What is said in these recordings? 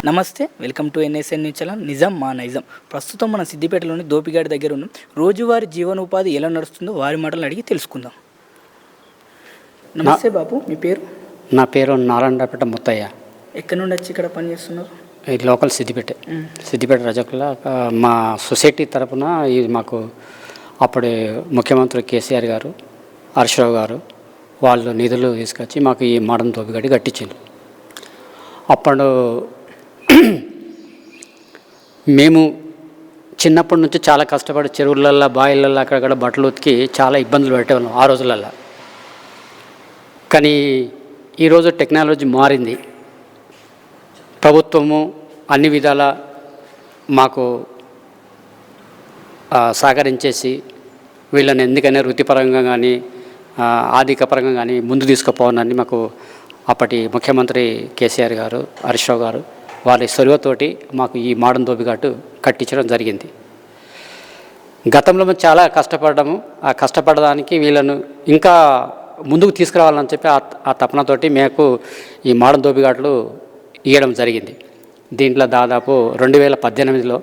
నమస్తే, welcome to NSN news channel నిజం మా నైజం. ప్రస్తుతం మన సిద్దిపేటలోని దోపిగాడి దగ్గర ఉన్నాం. రోజువారీ జీవనోపాధి ఎలా నడుస్తుందో వారి మాటలు అడిగి తెలుసుకుందాం. నమస్తే బాబు, మీ పేరు? నా పేరు నారాయణపేట ముత్తయ్య. ఎక్కడి నుండి వచ్చి ఇక్కడ పని చేస్తున్నారు? ఇది లోకల్ సిద్దిపేట రజకుల మా సొసైటీ తరఫున ఇది మాకు అప్పుడు ముఖ్యమంత్రి కేసీఆర్ గారు, హర్షరావు గారు వాళ్ళు నిధులు తీసుకొచ్చి మాకు ఈ మోడర్న్ దోపిగడి కట్టించింది. అప్పుడు మేము చిన్నప్పటి నుంచి చాలా కష్టపడి చెరువులల్లో బాయిలల్లో అక్కడక్కడ బట్టలు ఉతికి చాలా ఇబ్బందులు పెట్టేవాళ్ళం ఆ రోజులల్లో. కానీ ఈరోజు టెక్నాలజీ మారింది. ప్రభుత్వము అన్ని విధాల మాకు సహకరించేసి వీళ్ళని ఎందుకైనా వృత్తిపరంగా కానీ ఆర్థికపరంగా కానీ ముందు తీసుకుపోవాలని మాకు అప్పటి ముఖ్యమంత్రి కేసీఆర్ గారు, హరీష్రావు గారు వారి చొరవతోటి మాకు ఈ మోడర్న్ దోపిఘాటు కట్టించడం జరిగింది. గతంలో మేము చాలా కష్టపడ్డాము. ఆ కష్టపడడానికి వీళ్ళను ఇంకా ముందుకు తీసుకురావాలని చెప్పి ఆ తపనతోటి మేము ఈ మోడర్న్ దోపిఘాట్లు ఇవ్వడం జరిగింది. దీంట్లో దాదాపు 2018లో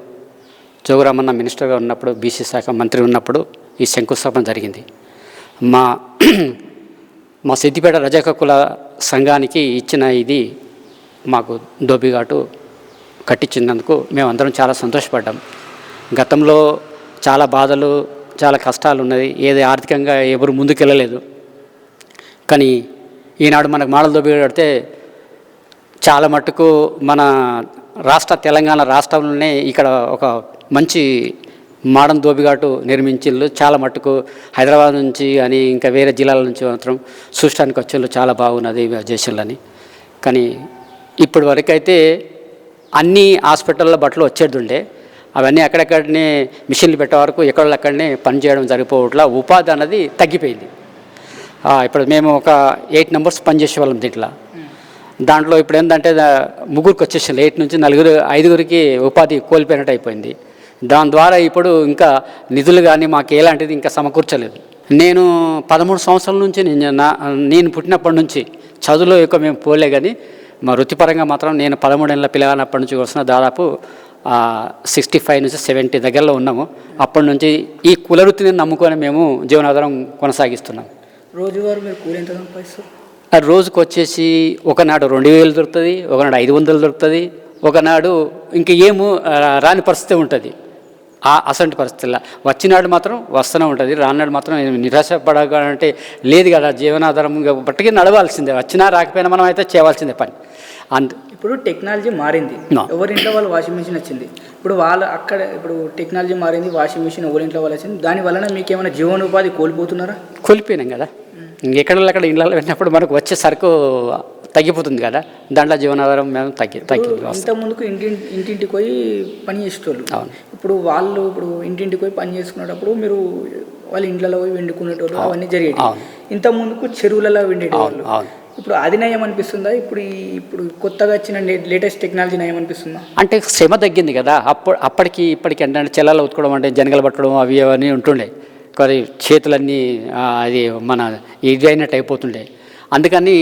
జోగురామన్న మినిస్టర్గా ఉన్నప్పుడు, బీసీ శాఖ మంత్రి ఉన్నప్పుడు ఈ శంకుస్థాపన జరిగింది. మా సిద్దిపేట రజక కుల సంఘానికి ఇచ్చిన ఇది మాకు దోపిఘాటు కట్టించినందుకు మేమందరం చాలా సంతోషపడ్డాం. గతంలో చాలా బాధలు, చాలా కష్టాలు ఉన్నది. ఏది ఆర్థికంగా ఎవరు ముందుకెళ్ళలేదు. కానీ ఈనాడు మనకు మోడల్ దోపిఘాటు కడితే చాలా మట్టుకు మన తెలంగాణ రాష్ట్రంలోనే ఇక్కడ ఒక మంచి మోడర్న్ దోపిఘాటు నిర్మించిళ్ళు. చాలా మట్టుకు హైదరాబాద్ నుంచి అని ఇంకా వేరే జిల్లాల నుంచి మాత్రం చూడటానికి వచ్చేళ్ళు చాలా బాగున్నది చేసేళ్ళని. కానీ ఇప్పటి వరకు అయితే అన్ని హాస్పిటల్లో బట్టలు వచ్చేది అవన్నీ అక్కడెక్కడనే మిషన్లు పెట్టే వరకు ఎక్కడక్కడనే పనిచేయడం జరిగిపోవట్లా ఉపాధి అన్నది తగ్గిపోయింది. ఇప్పుడు మేము ఒక 8 మెంబర్స్ పనిచేసేవాళ్ళం దీంట్లో. దాంట్లో ఇప్పుడు ఏంటంటే ముగ్గురికి వచ్చేసాం. 8 నుంచి 5గురికి ఉపాధి కోల్పోయినట్టు అయిపోయింది. దాని ద్వారా ఇప్పుడు ఇంకా నిధులు కానీ మాకు ఎలాంటిది ఇంకా సమకూర్చలేదు. నేను 13 సంవత్సరాల నుంచి నేను పుట్టినప్పటి నుంచి చదువులో ఎక్కువ మేము పోలే, కానీ మా వృత్తిపరంగా మాత్రం నేను 13 ఏళ్ళ పిల్లగానప్పటి నుంచి వస్తున్న దాదాపు 65 నుంచి 70 దగ్గరలో ఉన్నాము. అప్పటి నుంచి ఈ కుల వృత్తిని నమ్ముకొని మేము జీవనాధారం కొనసాగిస్తున్నాం. రోజువారీ మీరు కూలి ఎంత సంపాదిస్తారు? రోజుకు వచ్చేసి ఒకనాడు 2000 దొరుకుతుంది, ఒకనాడు 500 దొరుకుతుంది, ఒకనాడు ఇంక రాని పరిస్థితి ఉంటుంది. అసంటి పరిస్థితుల్లో వచ్చినాడు మాత్రం వస్తూనే ఉంటుంది, రానాడు మాత్రం నిరాశపడాలంటే లేదు కదా. జీవనాధారం బట్టికి నడవాల్సిందే, వచ్చినా రాకపోయినా మనం అయితే చేయవలసిందే పని. ఇప్పుడు టెక్నాలజీ మారింది, ఎవరింట్లో వాళ్ళు వాషింగ్ మిషన్ వచ్చింది. ఇప్పుడు టెక్నాలజీ మారింది, వాషింగ్ మిషన్ ఎవరింట్లో వాళ్ళు వచ్చింది. దాని వలన మీకు ఏమైనా జీవనోపాధి కోల్పోతున్నారా? కోల్పోయినాం కదా. ఎక్కడక్కడ ఇళ్ళలో వెళ్ళినప్పుడు మనకు వచ్చే సరుకు తగ్గిపోతుంది కదా, దాంట్లో జీవనాధారం మేము తగ్గి ఇంత ముందుకు ఇంటింటికి పోయి పని చేసేటోళ్ళు. ఇప్పుడు ఇంటింటికి పోయి పని చేసుకునేటప్పుడు మీరు వాళ్ళ ఇంట్లో పోయి వండుకునేటోళ్ళు, అవన్నీ జరిగేవి. ఇంత ముందుకు చెరువులలో వండేటోళ్ళు. ఇప్పుడు అది నయం అనిపిస్తుందా? ఇప్పుడు కొత్తగా వచ్చిన లేటెస్ట్ టెక్నాలజీ నయం అనిపిస్తుందా? అంటే శ్రమ తగ్గింది కదా. అప్పటికి ఇప్పటికి ఏంటంటే చెల్లెలు ఉతుకోవడం అంటే జనగలు పట్టడం అవి అవన్నీ ఉంటుండే. కానీ చేతులన్నీ అది మన ఇది అయినట్టు అయిపోతుండే. అందుకని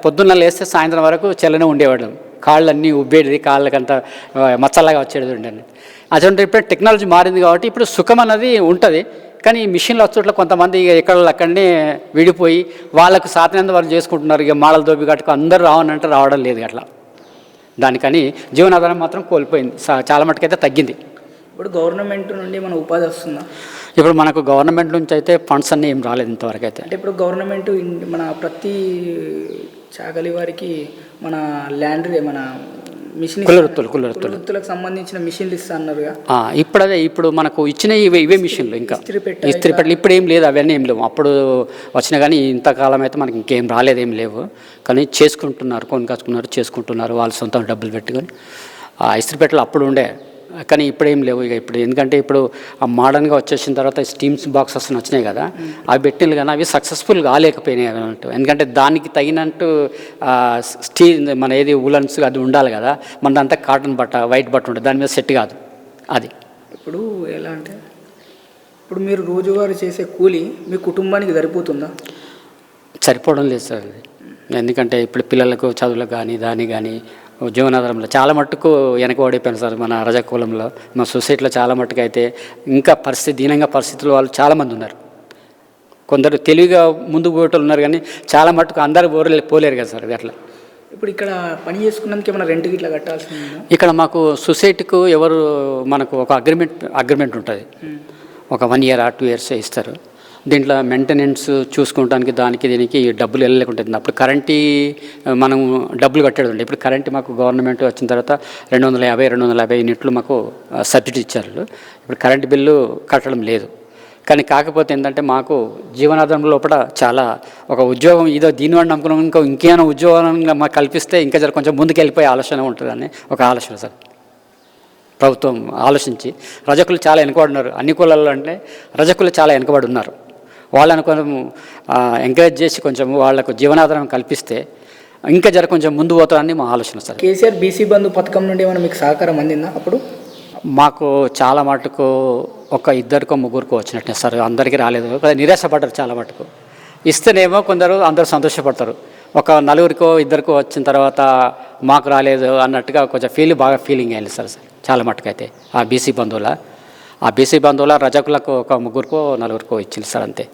పొద్దున్న లేస్తే సాయంత్రం వరకు చెల్లనే ఉండేవాడు. కాళ్ళన్నీ ఉబ్బేది, కాళ్ళకంతా మచ్చలాగా వచ్చేది ఉండండి. అటువంటి ఇప్పుడు టెక్నాలజీ మారింది కాబట్టి ఇప్పుడు సుఖం అన్నది ఉంటుంది. కానీ మిషన్లు వచ్చేట్లో కొంతమంది అక్కడనే విడిపోయి వాళ్ళకు సాధ్యమైనంత వాళ్ళు చేసుకుంటున్నారు. ఇక మోడల్ దోపిఘాటుకు అందరూ రావనంటే రావడం లేదు అట్లా. దానికని జీవనాధారం మాత్రం కోల్పోయింది, చాలా మటుకైతే తగ్గింది. ఇప్పుడు గవర్నమెంట్ నుండి మన ఉపాధి వస్తుందా? ఇప్పుడు మనకు గవర్నమెంట్ నుంచి అయితే ఫండ్స్ అన్నీ ఏం రాలేదు ఇంతవరకు అయితే. అంటే ఇప్పుడు గవర్నమెంట్ మన ప్రతి చాకలి వారికి మన ల్యాండ్రీ మన మిషన్ కులవృత్తులకు సంబంధించిన మిషన్లు ఇస్తా అన్నారుగా. ఇప్పుడు మనకు ఇచ్చిన ఇవే మిషన్లు, ఇంకా ఇస్త్రీ పెట్టలు ఇప్పుడు ఏం లేదు, అవన్నీ ఏం లేవు. అప్పుడు వచ్చినా కానీ ఇంతకాలం అయితే మనకి ఇంకేం రాలేదు, ఏం లేవు. కానీ చేసుకుంటున్నారు, కొనుకొచ్చుకున్నారు, చేసుకుంటున్నారు వాళ్ళు సొంతం డబ్బులు పెట్టుకొని. ఇస్త్రీ పెట్టలు అప్పుడు ఉండే, కానీ ఇప్పుడేం లేవు. ఇప్పుడు ఎందుకంటే ఇప్పుడు ఆ మోడర్న్గా వచ్చేసిన తర్వాత స్టీమ్స్ బాక్సెస్ వచ్చినాయి కదా, అవి పెట్టినవి కానీ అవి సక్సెస్ఫుల్ కాలేకపోయినాయి అన్నట్టు. ఎందుకంటే దానికి తగినట్టు మన ఏది ఉలన్స్ అది ఉండాలి కదా. మనదంతా కాటన్ బట్ట, వైట్ బట్ట ఉంటుంది, దాని మీద సెట్ కాదు అది. ఇప్పుడు ఎలా అంటే ఇప్పుడు మీరు రోజువారీ చేసే కూలి మీ కుటుంబానికి సరిపోతుందా? సరిపోవడం లేదు సార్. ఎందుకంటే ఇప్పుడు పిల్లలకు చదువులకు కానీ దాని కానీ జీవనాధారంలో చాలా మట్టుకు వెనకబడిపోయాను సార్. మన రజకులంలో మా సొసైటీలో చాలా మట్టుకు అయితే ఇంకా దీనంగా పరిస్థితులు వాళ్ళు చాలామంది ఉన్నారు. కొందరు తెలివిగా ముందుకు పోయేటోళ్ళు ఉన్నారు, కానీ చాలా మట్టుకు అందరు పోలేరు కదా సార్. అట్లా ఇప్పుడు ఇక్కడ పని చేసుకున్నందుకు ఏమైనా రెంట్ ఇట్లా కట్టాల్సింది? ఇక్కడ మాకు సొసైటీకు ఎవరు మనకు ఒక అగ్రిమెంట్ ఉంటుంది. ఒక 1 year 2 years ఇస్తారు. దీంట్లో మెయింటెనెన్స్ చూసుకోవడానికి దానికి దీనికి డబ్బులు వెళ్ళలేకుంటుంది. అప్పుడు కరెంటు మనం డబ్బులు కట్టేది ఉండే. ఇప్పుడు కరెంటు మాకు గవర్నమెంట్ వచ్చిన తర్వాత 250 యూనిట్లు మాకు సబ్సిడీ ఇచ్చారు. ఇప్పుడు కరెంటు బిల్లు కట్టడం లేదు. కానీ కాకపోతే ఏంటంటే మాకు జీవనాధారం లోపల చాలా ఒక ఉద్యోగం ఇదో దీనివల్ల నమ్ముకున్నాం, ఇంకేమైనా ఉద్యోగంగా మాకు కల్పిస్తే ఇంకా జర కొంచెం ముందుకు వెళ్ళిపోయే ఆలోచన ఉంటుందని ఒక ఆలోచన సార్. ప్రభుత్వం ఆలోచించి రజకులు చాలా వెనుకబడి ఉన్నారు. అన్ని కులాల్లో అంటే రజకులు చాలా వెనుకబడి ఉన్నారు. వాళ్ళని కొంచెం ఎంకరేజ్ చేసి కొంచెం వాళ్లకు జీవనాధారం కల్పిస్తే ఇంకా జర కొంచెం ముందు పోతారని మా ఆలోచన సార్. కేసీఆర్ బీసీ బంధు పథకం నుండి ఏమైనా మీకు సహకారం అందిందా? అప్పుడు మాకు చాలా మటుకు ఒక 2 3 వచ్చినట్టే సార్. అందరికీ రాలేదు, నిరాశపడ్డారు చాలా మటుకు. ఇస్తేనేమో కొందరు అందరూ సంతోషపడతారు. ఒక 4 2 వచ్చిన తర్వాత మాకు రాలేదు అన్నట్టుగా కొంచెం బాగా ఫీలింగ్ అయింది సార్ చాలా మటుకు. అయితే ఆ బీసీ బంధువుల రజకులకు ఒక 3 4 ఇచ్చింది సార్ అంతే.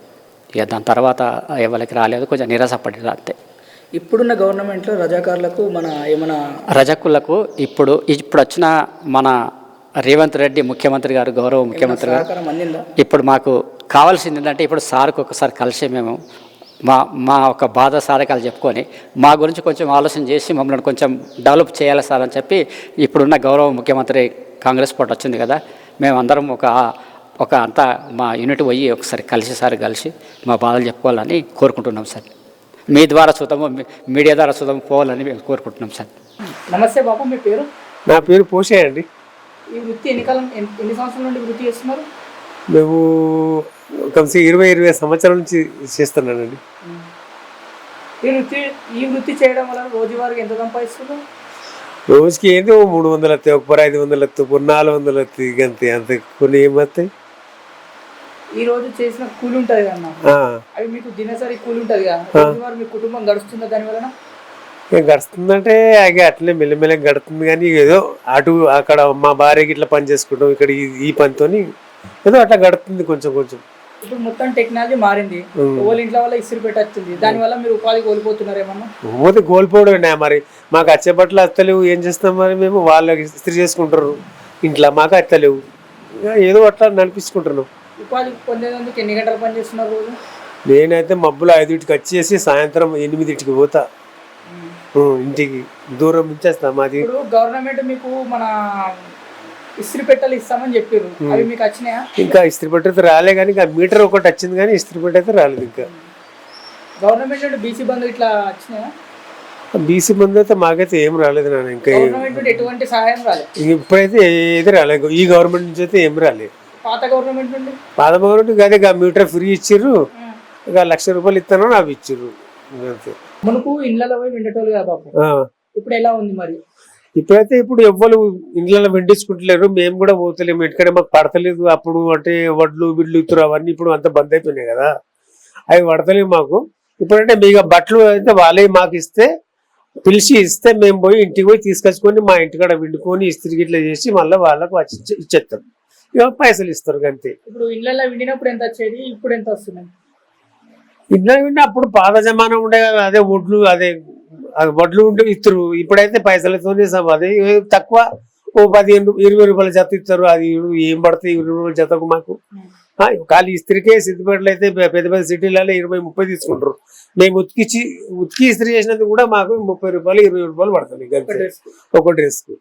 ఇక దాని తర్వాత ఎవరికి రాలేదు, కొంచెం నిరాశపడ్డారు అంతే. ఇప్పుడున్న గవర్నమెంట్లో రజాకారులకు రజకులకు ఇప్పుడు వచ్చిన మన రేవంత్ రెడ్డి ముఖ్యమంత్రి గారు, గౌరవ ముఖ్యమంత్రి గారు ఇప్పుడు మాకు కావాల్సింది ఏంటంటే, ఇప్పుడు సార్కి ఒకసారి కలిసి మేము మా ఒక బాధ సారకాలు చెప్పుకొని మా గురించి కొంచెం ఆలోచన చేసి మమ్మల్ని కొంచెం డెవలప్ చేయాలి సార్ అని చెప్పి ఇప్పుడున్న గౌరవ ముఖ్యమంత్రి కాంగ్రెస్ పార్టీ వచ్చింది కదా, మేమందరం ఒక అంతా మా యూనిట్ పోయి ఒకసారి కలిసి మా బాధలు చెప్పుకోవాలని కోరుకుంటున్నాం సార్. మీ ద్వారా చూద్దాము, మీడియా ద్వారా చూద్దాము పోవాలని మేము కోరుకుంటున్నాం సార్. నమస్తే బాబు, మీ పేరు? నా పేరు పోషే అండి. ఈ వృత్తి ఎన్ని సంవత్సరాల నుండి వృత్తి చేస్తున్నారు? మేము కనీసం 20 సంవత్సరాల నుంచి చేస్తున్నానండి. ఈ వృత్తి చేయడం వల్ల రోజువారీకి ఎంత సంపాదిస్తున్నారు? రోజుకి ఏంటి 300 వస్తాయి, ఒక 500 వస్తాయి, 400 వస్తాయి, అంతే. అంతే కొన్ని ఏమవుతాయి. ఈ రోజు చేసిన కూలి ఉంటుంది కన్నా, అవి మీకు దినసరి కూలి ఉంటుంది కదా, రోజువారీ మీ కుటుంబం గడుస్తుందా దానివల్ల? గడుస్తుందంటే అట్లనే మెల్లమెల్లగా గడుతుంది, కానీ ఏదో అక్కడ మా భార్యకి ఇట్లా పని చేసుకుంటాం, ఇక్కడ ఈ పనితో ఏదో అట్లా గడుతుంది కొంచెం. ఇప్పుడు మొత్తం టెక్నాలజీ మారింది, వాళ్ళ ఇంట్లో వల్ల ఇస్త్రీ పెట్టొచ్చింది, దానివల్ల మీరు ఉపాధి కోల్పోతున్నారు ఏమన్నా? కోల్పోవడం మరి మాకు వచ్చే బట్టలు అత్తలేవు, ఏం చేస్తాం మరి మేము? వాళ్ళకి ఇస్త్రీ చేసుకుంటారు ఇంట్లో, మాకు అత్తలేవు, ఏదో అట్లా నడిపించుకుంటున్నాం. ఉపాధి పొందేందుకు ఎన్ని గంటలు పని చేస్తున్నారు రోజు? నేనైతే మబ్బులు 5కి వచ్చేసి సాయంత్రం 8కి పోతా ఇంటికి, దూరం ఉంచేస్తా. మాది గవర్నమెంట్ మీకు మన ఇస్త్రీ పెట్టెలు ఇస్తామని చెప్పారు, అవి మీకు వచ్చినాయా? ఇంకా ఇస్త్రీ పెట్టె రాలే, కానీ మీటర్ ఒకటి వచ్చింది, కానీ ఇస్త్రీ పెట్టె అయితే రాలేదు ఇంకా. గవర్నమెంట్ నుండి బీసీ బంధు ఇట్లా వచ్చినాయా? బీసీ బంధు అయితే మాకైతే ఏం రాలేదు నాన్న, ఇంకా ఎటువంటి సహాయం రాలేదు. ఇప్పుడైతే ఏది రాలేదు, ఈ గవర్నమెంట్ నుంచి అయితే ఏం రాలేదు. పాత గవర్నమెంట్ నుండి అదే మీటర్ ఫ్రీ ఇచ్చిర్రు, ఇక 1,00,000 రూపాయలు ఇస్తాను అవి ఇచ్చిర్రు అంతే. మనకు ఇళ్ళలో పోయి వెండేటోళ్ళు కదా బాబు, ఇప్పుడు ఎలా ఉంది మరి? ఇప్పుడైతే ఎవ్వరు ఇండ్లలో వెండించుకుంటలేరు, మేము కూడా పోతలేము, ఎందుకంటే మాకు పడతలేదు. అప్పుడు అంటే వడ్లు బిడ్లు ఇస్తారు అవన్నీ ఇప్పుడు అంతా బంద్ అయిపోయినాయి కదా, అవి పడతలేవు మాకు. ఇప్పుడంటే మీకు బట్టలు అయితే వాళ్ళే మాకు పిలిచి ఇస్తే మేము పోయి ఇంటికి పోయి తీసుకొచ్చుకొని మా ఇంటికాడ విండుకొని ఇస్త్రీ గిట్లా చేసి మళ్ళీ వాళ్ళకు వచ్చి ఇచ్చేస్తాం, ఇక పైసలు ఇస్తారు అంతే. ఇప్పుడు ఇళ్ళలో విండినప్పుడు ఎంత వచ్చేది, ఇప్పుడు ఎంత వస్తున్నాయి? ఇంట్లో వింటే అప్పుడు పాత జమానం ఉండే కదా, అదే వడ్లు ఉంటే ఇస్తారు. ఇప్పుడైతే పైసలతోనే అదే తక్కువ, ఓ 15-20 రూపాయల జత ఇస్తారు. అది ఏం పడుతుంది 20 రూపాయల జతకు మాకు? ఖాళీ ఇస్త్రీకే సిద్దిపేటలో అయితే పెద్ద సిటీలలో 20-30 తీసుకుంటారు. మేము ఉతికి ఇస్త్రీ చేసినందుకు కూడా మాకు 30 రూపాయలు 20 రూపాయలు పడుతుంది ఒక డ్రెస్కు.